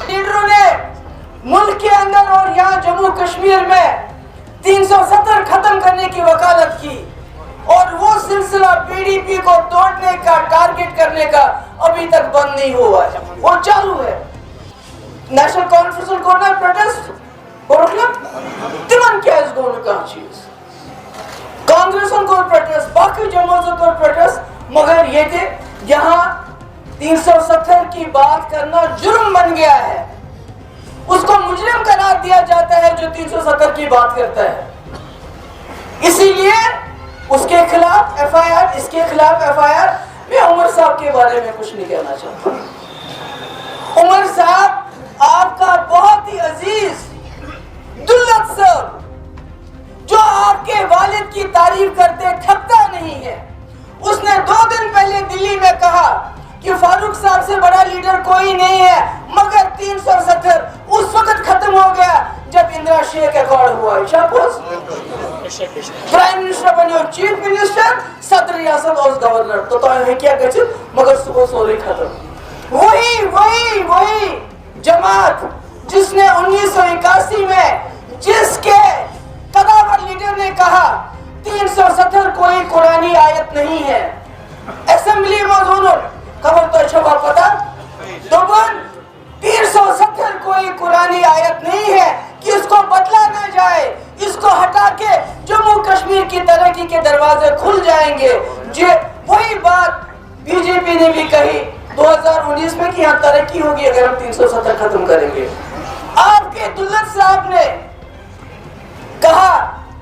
लीडरों ने मुल्क के अंदर और यहाँ जम्मू कश्मीर में 370 खत्म करने की वकालत की और वो सिलसिला पीडीपी को तोड़ने का, टारगेट करने का अभी तक बंद नहीं हुआ है, वो चालू है। नेशनल कॉन्फ्रेंस करना प्रोटेस्ट तिमन क्या चीज कांग्रेस को प्रोटेस्ट, बाकी जमातों को प्रोटेस्ट, मगर ये थे यहाँ 370 की बात करना जुर्म बन गया है, उसको मुजरिम करार दिया जाता है जो 370 की बात करता है। इसीलिए उसके खिलाफ एफआईआर, इसके खिलाफ एफआईआर। मैं उमर साहब के बारे में कुछ नहीं कहना चाहता। उमर साहब आपका बहुत ही अजीज दुल्लत साहब, जो आपके वालिद की तारीफ करते थकता नहीं है, उसने 2 दिन पहले दिल्ली में कहा कि फारूक साहब से बड़ा लीडर कोई नहीं है, मगर 370 उस वक्त खत्म हो गया जब इंदिरा शेख अकॉर्ड हुआ। प्राइम मिनिस्टर बने, चीफ मिनिस्टर, सदर रियासत और गवर्नर, तो है क्या गए, मगर सुबह सोरे खत्म। वही जमात जिसने 1981 में जिसके कदावर लीडर ने कहा 370 कोई कुरानी आयत नहीं है, असेंबली में खबर तो अच्छा पता, तो 370 कोई कुरानी आयत नहीं है कि इसको बदला न जाए, इसको हटा के जम्मू कश्मीर की तरक्की के दरवाजे खुल जाएंगे। जे वही बात बीजेपी ने भी कही 2019 में कि यहाँ तरक्की होगी अगर हम 370 खत्म करेंगे। आपके दुल्लत साहब ने कहा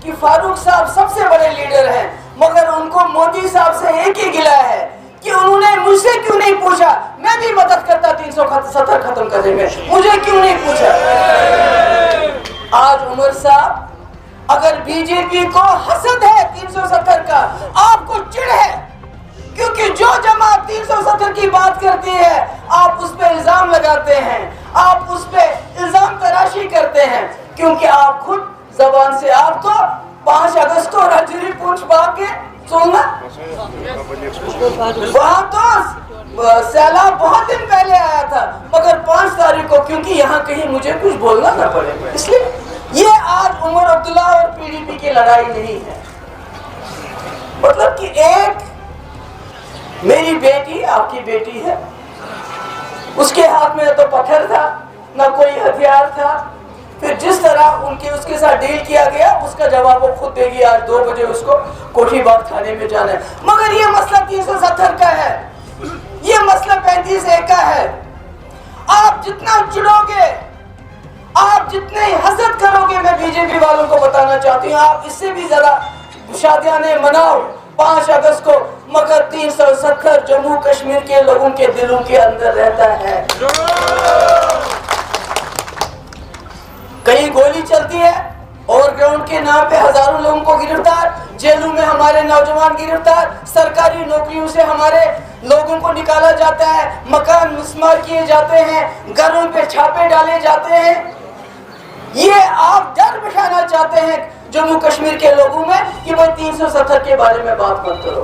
कि फारूक साहब सबसे बड़े लीडर हैं, मगर उनको मोदी साहब से एक ही गिला है कि उन्होंने मुझसे क्यों नहीं पूछा, मैं भी मदद करता 370 खत्म करने में, मुझे क्यों नहीं पूछा। आज उमर साहब, अगर बीजेपी को हसद है 370 का, आपको चिढ़ है, क्योंकि जो जमात 370 की बात करती है आप उस पे इल्जाम लगाते हैं, आप उस पे इल्जाम तराशी करते हैं, क्योंकि आप खुद जबान से, आप तो 5 अगस्त को राजौरी पूंछ बाग के सुनना, वहां तो सैलाब बहुत दिन पहले आया था, मगर 5 तारीख को, क्योंकि यहाँ कहीं मुझे कुछ बोलना ना पड़े, इसलिए ये आज उमर अब्दुल्ला और पीडीपी की लड़ाई नहीं है। मतलब कि एक मेरी बेटी, आपकी बेटी है, उसके हाथ में तो पत्थर था, ना कोई हथियार था, फिर जिस तरह उसके साथ डील किया गया उसका जवाब वो खुद देगी। आज 2 बजे उसको कोठीबाग थाने में जाना है, मगर ये मसला 370 का है, ये मसला 35A का है। आप जितना चिढ़ोगे, आप जितने हसद करोगे, मैं बीजेपी वालों को बताना चाहती हूँ, आप इससे भी ज्यादा शादियां मनाओ 5 अगस्त को, मगर 370 जम्मू कश्मीर के लोगों के दिलों के अंदर रहता है। कहीं गोली चलती है और ग्राउंड के नाम पे हजारों लोगों को गिरफ्तार, जेलों में हमारे नौजवान गिरफ्तार, सरकारी नौकरियों से हमारे लोगों को निकाला जाता है, मकान मुस्मार किए जाते हैं, घरों पे छापे डाले जाते हैं। ये आप डर बिठाना चाहते हैं जम्मू कश्मीर के लोगों में कि भाई 370 के बारे में बात मत करो।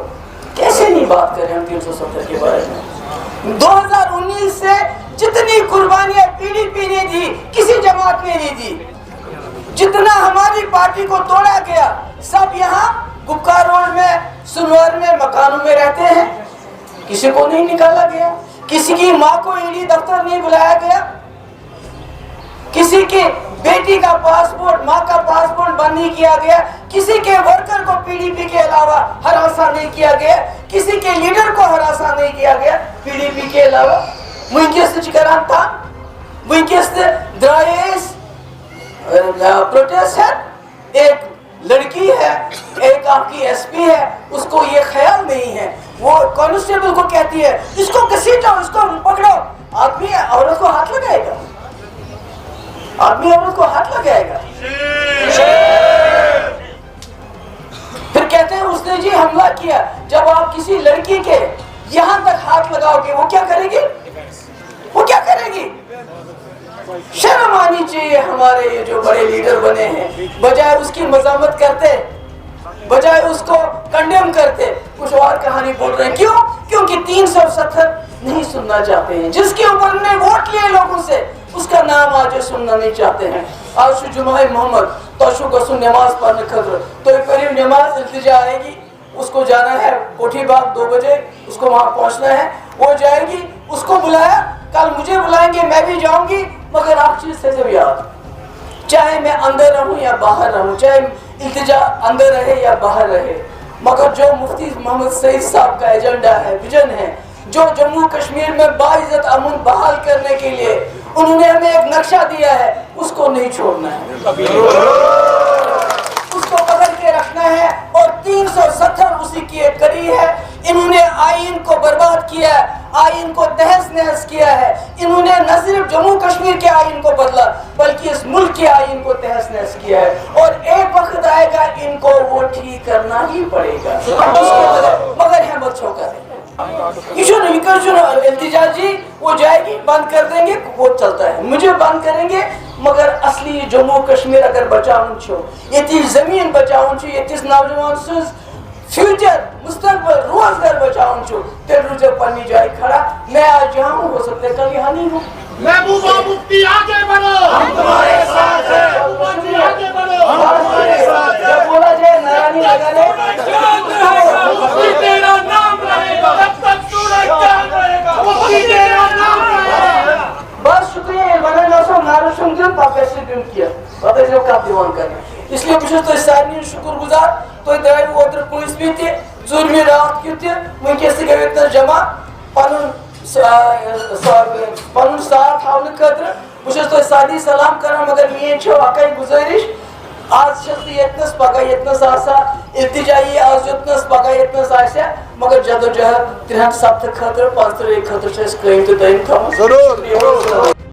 कैसे नहीं बात करें हम 370 के बारे में। 2019 से जितनी कुर्बानियां पीडीपी ने दी, किसी जमात ने नहीं दी। जितना हमारी पार्टी को तोड़ा गया, सब यहाँ गुप्का रोड में, सुनवर में, मकानों में रहते हैं, किसी को नहीं निकाला गया, किसी की माँ को ईडी दफ्तर नहीं बुलाया गया, किसी की बेटी का पासपोर्ट, माँ का पासपोर्ट बंद नहीं किया गया, किसी के वर्कर को पीडीपी के अलावा हरासा नहीं किया गया, किसी के लीडर को हरासा नहीं किया गया पीडीपी के अलावा। प्रोटेस्ट है, एक लड़की है, एक आपकी एसपी है, उसको ये ख्याल नहीं है, वो कांस्टेबल को कहती है इसको घसीटो, इसको पकड़ो, आदमी औरत को हाथ लगाएगा, आदमी औरत को हाथ लगाएगा। फिर कहते हैं उसने जी हमला किया। जब आप किसी लड़की के यहां तक हाथ लगाओगे, वो क्या करेगी, वो क्या करेगी? शर्म आनी चाहिए हमारे ये जो बड़े लीडर बने हैं, बजाय उसकी मजामत करते, बजाय उसको कंडेम करते, कुछ और कहानी बोल रहे हैं। क्यों? क्योंकि 370 नहीं सुनना चाहते हैं, जिसके ऊपर उन्होंने वोट लिए लोगों से, اس کا نام آج سننا نہیں چاہتے ہیں. آج جمعہ محمد تو گسن نماز پڑھنے خطر تو پڑھو نماز, التجا آئے گی, اس کو جانا ہے کوٹھی باغ 2 بجے, اس کو وہاں پہنچنا ہے, وہ جائے گی, اس کو بلایا, کل مجھے بلائیں گے میں بھی جاؤں گی, مگر آپ چیز سے جب یاد, چاہے میں اندر رہوں یا باہر رہوں, چاہے التجا اندر رہے یا باہر رہے, مگر جو مفتی محمد سعید صاحب کا ایجنڈا ہے, ویژن ہے, جو جموں کشمیر میں باعزت امن بحال کرنے کے لیے انہوں نے ہمیں ایک نقشہ دیا ہے, اس کو نہیں چھوڑنا ہے, اس کو پکڑ کے رکھنا ہے. اور 370 اسی کی ایک کڑی ہے. انہوں نے آئین کو برباد کیا ہے, آئین کو تہس نہس کیا ہے. انہوں نے نہ صرف جموں کشمیر کے آئین کو بدلا بلکہ اس ملک کے آئین کو تہس نہس کیا ہے, اور ایک وقت آئے گا ان کو وہ ٹھیک کرنا ہی پڑے گا, مگر ہمت چھو کر یہ التجا جی وہ جائے گی, بند کر دیں گے, وہ چلتا ہے, مجھے بند کریں گے, مگر اصلی جموں کشمیر اگر بچاؤں چھو, یہ زمین بچاؤں چھو, یہ نوجوان سز فیوچر مستقبل روزگار بچاؤں چھو, پھر رجے پنی جائے کھڑا, میں آج یہاں ہوں, ہو سکتے کل یہاں نہیں ہوں. محبوبہ مفتی آگے بڑھو, ہم تمہارے ساتھ ہیں. آگے بڑھو, ہم تمہارے ساتھ ہیں. جب بولا جائے نارانی لگانے, مفتی تیرا نام رہے گا, جب تک سورج چاند رہے گا, مفتی تیرا نام رہے گا. بس شکریہ بنا ناسو نارشن دن پاکستان دن کیا پتہ جو کپ دیوان کرنا, اس لیے بچ تو سارے شکر گزار. تو درائیو اوتر پولیس بھی تھی, ظلمی رات کی تھی, ونکس تھی گئی اتنا جمع پنن ساتھ ہاؤنہٕ خٲطرٕ. بہٕ چھُس تۄہہِ سادی سلام کران, مگر میٲنۍ چھو اکے گزٲرِش, آز چھس بہٕ ییٚتنس پگاہ ییٚتنس آسان, التجایی آز یوٚتنس پگاہ ییٚتنس آسہِ, مگر جدوجہد 370 خٲطرٕ 45 خٲطرٕ چھِ أسۍ قٲیِم تہٕ دٲیِم تھاوان.